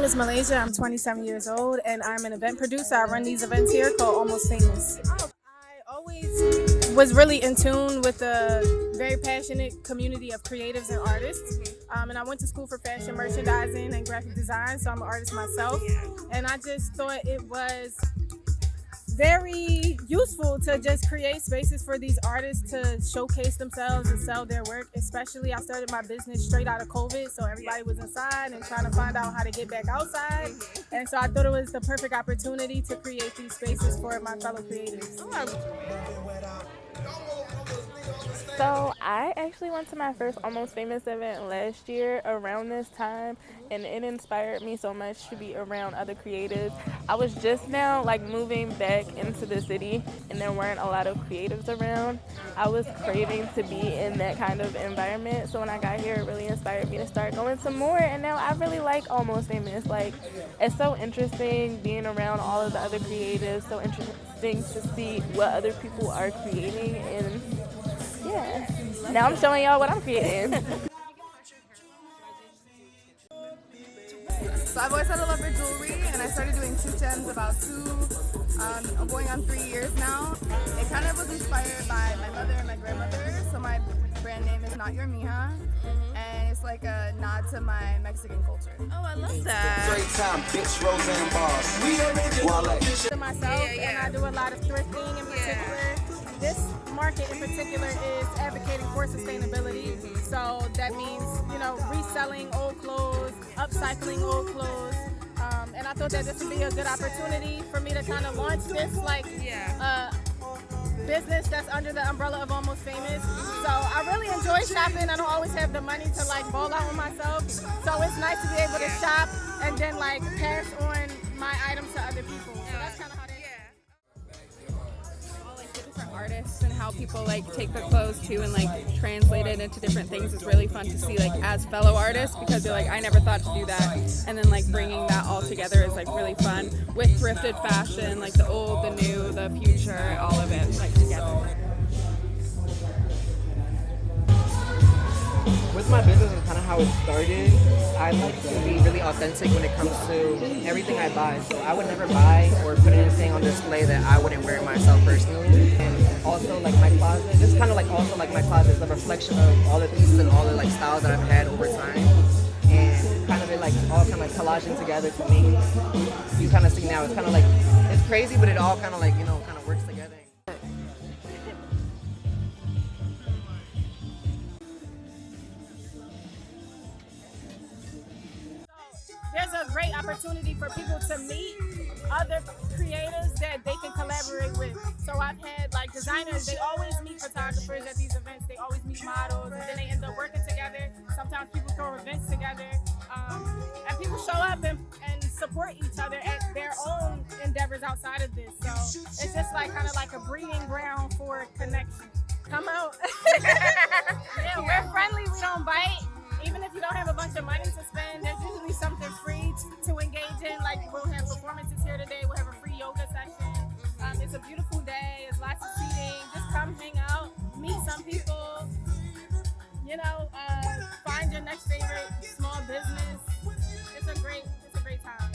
is Malaysia. I'm 27 years old, and I'm an event producer. I run these events here called Almost Famous. I always was really in tune with a very passionate community of creatives and artists. And I went to school for fashion merchandising and graphic design, so I'm an artist myself. And I just thought it was very useful to just create spaces for these artists to showcase themselves and sell their work. Especially, I started my business straight out of COVID, so everybody was inside and trying to find out how to get back outside. And so I thought it was the perfect opportunity to create these spaces for my fellow creators. So I actually went to my first Almost Famous event last year around this time, and it inspired me so much to be around other creatives. I was just now moving back into the city, and there weren't a lot of creatives around. I was craving to be in that kind of environment, so when I got here it really inspired me to start going some more, and now I really like Almost Famous. It's so interesting being around all of the other creatives, so interesting to see what other people are creating, and yeah. Now I'm showing y'all what I'm creating. So I've always had a love for jewelry, and I started doing cheap gems about going on 3 years now. It kind of was inspired by my mother and my grandmother. So my brand name is Not Your Mija, and it's like a nod to my Mexican culture. Oh, I love that. Great time, bitch, Roseanne Boss. To myself, and I do a lot of thrifting in particular. This market in particular is advocating for sustainability, so that means reselling old clothes, upcycling old clothes, and I thought that this would be a good opportunity for me to kind of launch this business that's under the umbrella of Almost Famous. So I really enjoy shopping. I don't always have the money to ball out on myself, so it's nice to be able to shop and then pass on my items to other people. So that's kind of how they artists and how people take their clothes too and translate it into different things is really fun to see as fellow artists, because you're I never thought to do that, and then bringing that all together is really fun with thrifted fashion, the old, the new, the future, all of it together. With my business and kind of how it started, I like to be really authentic when it comes to everything I buy. So I would never buy or put anything on display that I wouldn't wear myself personally. And also my closet, this is kind of also my closet is a reflection of all the pieces and all the styles that I've had over time. And kind of it all kind of collaging together to me. You kind of see now, it's kind of it's crazy, but it all kind of kind of works together. There's a great opportunity for people to meet other creators that they can collaborate with. So I've had designers, they always meet photographers at these events, they always meet models, and then they end up working together. Sometimes people throw events together, and people show up and support each other at their own endeavors outside of this. So it's just kind of a breeding ground for connection. Come out. Yeah, we're friendly, we don't bite. Even if you don't have a bunch of money to spend, there's usually something free to engage in. We'll have performances here today. We'll have a free yoga session. It's a beautiful day. It's lots of seating. Just come hang out, meet some people. Find your next favorite small business. It's a great time.